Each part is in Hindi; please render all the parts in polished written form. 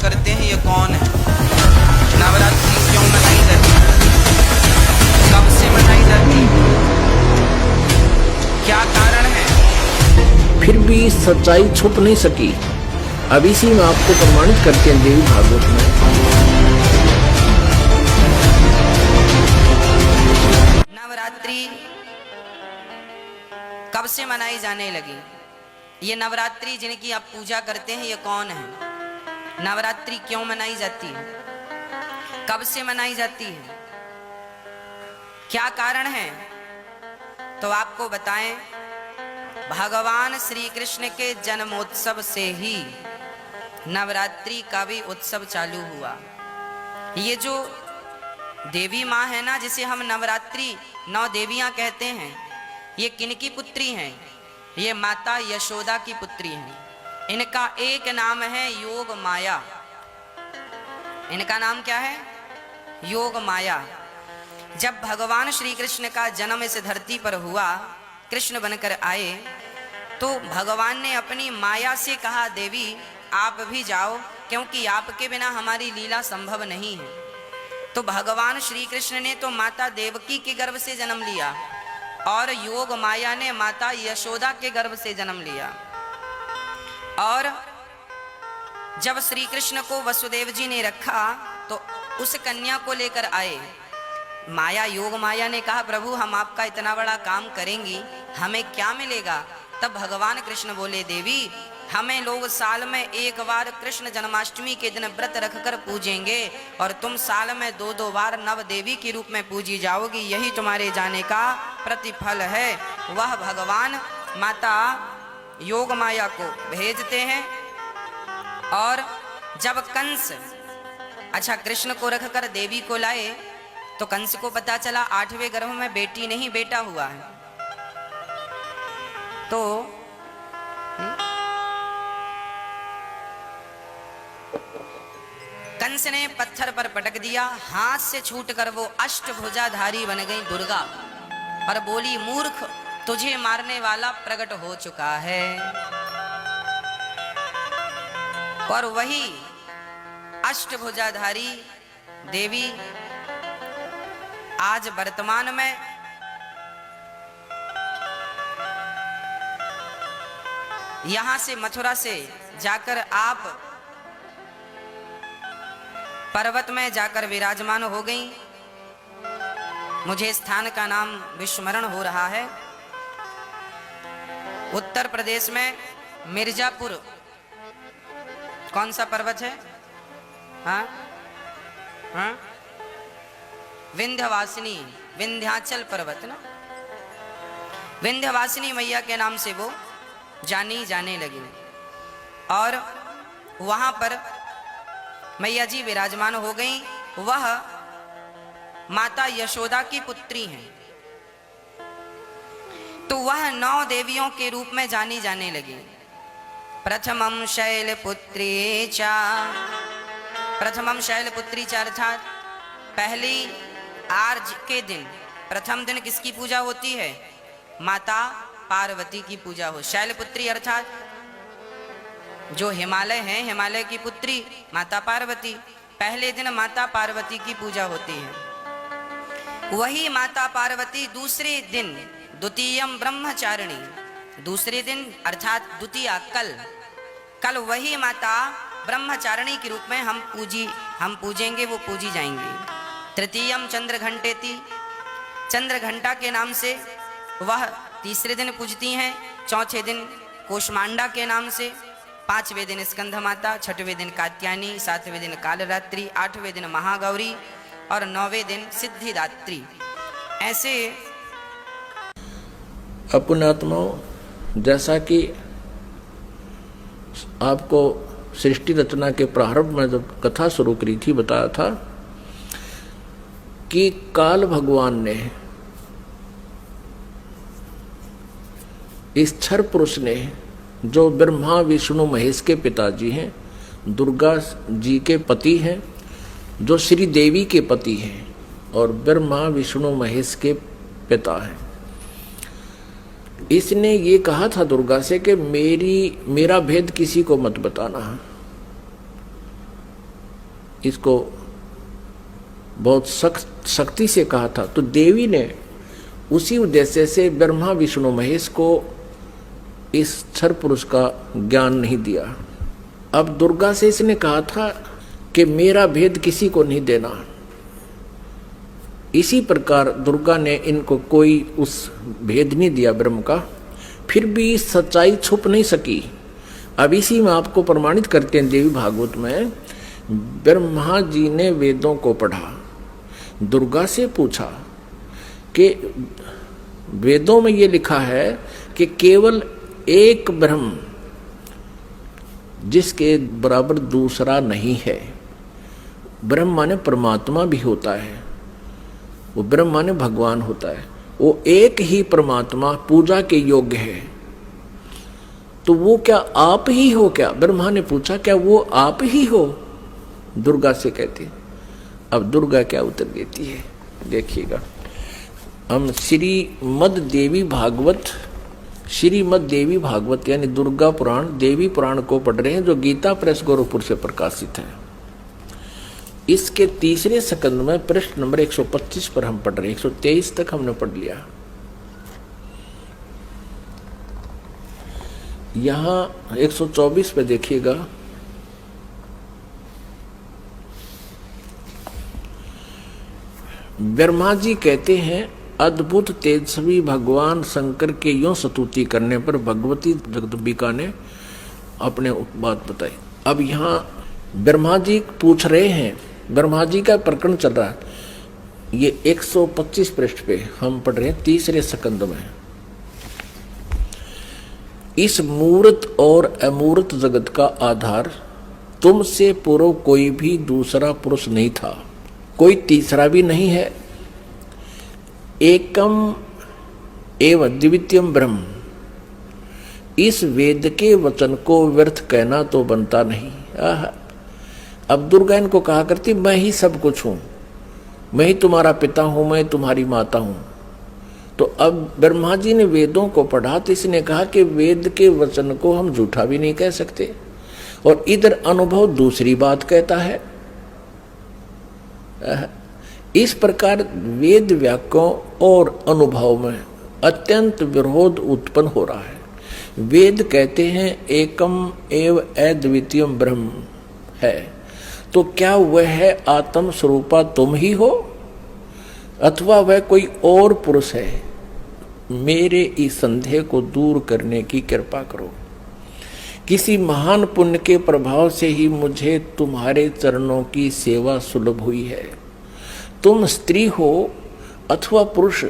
करते हैं ये कौन है? नवरात्रि क्यों मनाई जाती है? कब से मनाई जाती है? क्या कारण है? फिर भी सच्चाई छुप नहीं सकी। अब इसी में आपको प्रमाणित करते हैं देवी भागवत में। नवरात्रि कब से मनाई जाने लगी? ये नवरात्रि जिनकी आप पूजा करते हैं ये कौन है? नवरात्रि क्यों मनाई जाती है? कब से मनाई जाती है? क्या कारण है? तो आपको बताएं, भगवान श्री कृष्ण के जन्मोत्सव से ही नवरात्रि का भी उत्सव चालू हुआ। ये जो देवी माँ है ना, जिसे हम नवरात्रि 9 देवियां कहते हैं, ये किनकी पुत्री हैं? ये माता यशोदा की पुत्री हैं। इनका एक नाम है योग माया। इनका नाम क्या है? योग माया। जब भगवान श्री कृष्ण का जन्म इस धरती पर हुआ, कृष्ण बनकर आए, तो भगवान ने अपनी माया से कहा, देवी आप भी जाओ, क्योंकि आपके बिना हमारी लीला संभव नहीं है। तो भगवान श्री कृष्ण ने तो माता देवकी के गर्भ से जन्म लिया और योग माया ने माता यशोदा के गर्भ से जन्म लिया। और जब श्री कृष्ण को वसुदेव जी ने रखा तो उस कन्या को लेकर आए। माया, योग माया ने कहा, प्रभु हम आपका इतना बड़ा काम करेंगी, हमें क्या मिलेगा? तब भगवान कृष्ण बोले, देवी हमें लोग साल में एक बार कृष्ण जन्माष्टमी के दिन व्रत रखकर पूजेंगे और तुम साल में 2-2 बार नव देवी के रूप में पूजी जाओगी, यही तुम्हारे जाने का प्रतिफल है। वह भगवान माता योग माया को भेजते हैं। और जब कंस कृष्ण को रखकर देवी को लाए तो कंस को पता चला 8वें गर्भ में बेटी नहीं बेटा हुआ है। तो कंस ने पत्थर पर पटक दिया, हाथ से छूटकर वो अष्टभुजाधारी बन गई दुर्गा और बोली, मूर्ख तुझे मारने वाला प्रकट हो चुका है। और वही अष्टभुजाधारी देवी आज वर्तमान में यहां से मथुरा से जाकर आप पर्वत में जाकर विराजमान हो गई। मुझे स्थान का नाम विस्मरण हो रहा है। उत्तर प्रदेश में मिर्जापुर, कौन सा पर्वत है? हाँ हाँ, विंध्यवासिनी, विंध्याचल पर्वत ना, विंध्यवासिनी मैया के नाम से वो जानी जाने लगी। और वहां पर मैया जी विराजमान हो गई। वह माता यशोदा की पुत्री हैं। तो वह 9 देवियों के रूप में जानी जाने लगी। प्रथमम शैलपुत्री चा, प्रथमम शैलपुत्री चा अर्थात पहली आर्ज के दिन, प्रथम दिन किसकी पूजा होती है? माता पार्वती की पूजा हो। शैलपुत्री अर्थात जो हिमालय है, हिमालय की पुत्री माता पार्वती। पहले दिन माता पार्वती की पूजा होती है। वही माता पार्वती दूसरे दिन, द्वितीयम ब्रह्मचारिणी, दूसरे दिन अर्थात द्वितीया कल वही माता ब्रह्मचारिणी के रूप में हम पूजेंगे, वो पूजी जाएंगी। तृतीयम चंद्र घंटेति, चंद्र घंटा के नाम से वह तीसरे दिन पूजती हैं। चौथे दिन कोषमांडा के नाम से, 5वें दिन स्कंध माता, 6वें दिन कात्यायनी, 7वें दिन कालरात्रि, 8वें दिन महागौरी और 9वें दिन सिद्धिदात्री। ऐसे पुण्यात्माओं, जैसा कि आपको सृष्टि रचना के प्रारंभ में जब कथा शुरू करी थी, बताया था कि काल भगवान ने, इस क्षर पुरुष ने, जो ब्रह्मा विष्णु महेश के पिताजी हैं, दुर्गा जी के पति हैं, जो श्री देवी के पति हैं और ब्रह्मा विष्णु महेश के पिता हैं, इसने ये कहा था दुर्गा से कि मेरा भेद किसी को मत बताना। इसको बहुत सख्ती से कहा था, तो देवी ने उसी उद्देश्य से ब्रह्मा विष्णु महेश को इस क्षर पुरुष का ज्ञान नहीं दिया। अब दुर्गा से इसने कहा था कि मेरा भेद किसी को नहीं देना। इसी प्रकार दुर्गा ने इनको कोई उस भेद नहीं दिया ब्रह्म का, फिर भी सच्चाई छुप नहीं सकी। अब इसी में आपको प्रमाणित करते हैं देवी भागवत में, ब्रह्मा जी ने वेदों को पढ़ा, दुर्गा से पूछा कि वेदों में ये लिखा है कि केवल एक ब्रह्म जिसके बराबर दूसरा नहीं है। ब्रह्म माने परमात्मा भी होता है, वो ब्रह्म माने भगवान होता है, वो एक ही परमात्मा पूजा के योग्य है। तो वो क्या आप ही हो क्या? ब्रह्मा ने पूछा, क्या वो आप ही हो? दुर्गा से कहती। अब दुर्गा क्या उत्तर देती है देखिएगा। हम श्रीमद् देवी भागवत यानी दुर्गा पुराण, देवी पुराण को पढ़ रहे हैं, जो गीता प्रेस गोरखपुर से प्रकाशित है। इसके तीसरे स्कंद में पृष्ठ नंबर 125 पर हम पढ़ रहे हैं। 123 तक हमने पढ़ लिया। यहां 124 पे देखिएगा, ब्रह्मा जी कहते हैं, अद्भुत तेजस्वी भगवान शंकर के यूं स्तुति करने पर भगवती जगदम्बिका ने अपने बात बताई। अब यहाँ ब्रह्मा जी पूछ रहे हैं, ब्रह्मा जी का प्रकरण चल रहा है। ये 125 पृष्ठ पे हम पढ़ रहे हैं, तीसरे स्कंद में। इस मूर्त और अमूर्त जगत का आधार तुमसे पूर्व कोई भी दूसरा पुरुष नहीं था, कोई तीसरा भी नहीं है। एकम एव द्वितीयम ब्रह्म, इस वेद के वचन को व्यर्थ कहना तो बनता नहीं। अब दुर्गा इनको कहा करती, मैं ही सब कुछ हूं, मैं ही तुम्हारा पिता हूं, मैं तुम्हारी माता हूं। तो अब ब्रह्मा जी ने वेदों को पढ़ा, तो इसने कहा कि वेद के वचन को हम झूठा भी नहीं कह सकते, और इधर अनुभव दूसरी बात कहता है। इस प्रकार वेद वाक्यों और अनुभव में अत्यंत विरोध उत्पन्न हो रहा है। वेद कहते हैं एकम एव अद्वितीयम ब्रह्म है, तो क्या वह है आत्म स्वरूपा तुम ही हो, अथवा वह कोई और पुरुष है? मेरे इस संदेह को दूर करने की कृपा करो। किसी महान पुण्य के प्रभाव से ही मुझे तुम्हारे चरणों की सेवा सुलभ हुई है। तुम स्त्री हो अथवा पुरुष,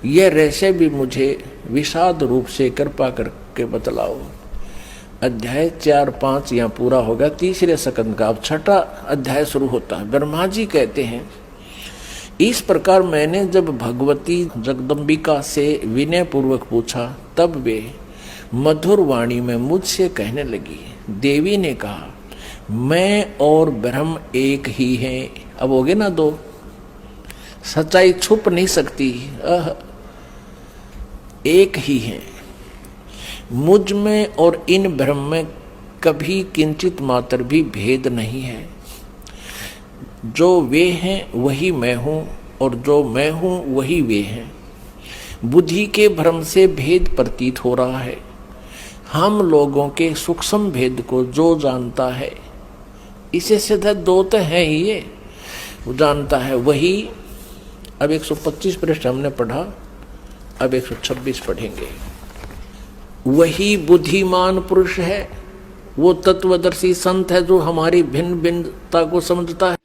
यह रहस्य भी मुझे विषाद रूप से कृपा करके बतलाओ। अध्याय 4-5 यहाँ पूरा होगा, तीसरे स्कंद का अब छठा अध्याय शुरू होता है। ब्रह्मा जी कहते हैं, इस प्रकार मैंने जब भगवती जगदम्बिका से विनय पूर्वक पूछा, तब वे मधुर वाणी में मुझसे कहने लगी। देवी ने कहा, मैं और ब्रह्म एक ही हैं। अब हो गए ना दो, सच्चाई छुप नहीं सकती, एक ही है। मुझ में और इन ब्रह्म में कभी किंचित मात्र भी भेद नहीं है। जो वे हैं वही मैं हूं, और जो मैं हूं वही वे हैं। बुद्धि के भ्रम से भेद प्रतीत हो रहा है। हम लोगों के सूक्ष्म भेद को जो जानता है, इसे सीधा दो तो है ही, ये वो जानता है वही। अब 125 पृष्ठ हमने पढ़ा, अब 126 पढ़ेंगे। वही बुद्धिमान पुरुष है, वो तत्वदर्शी संत है जो हमारी भिन्न भिन्नता को समझता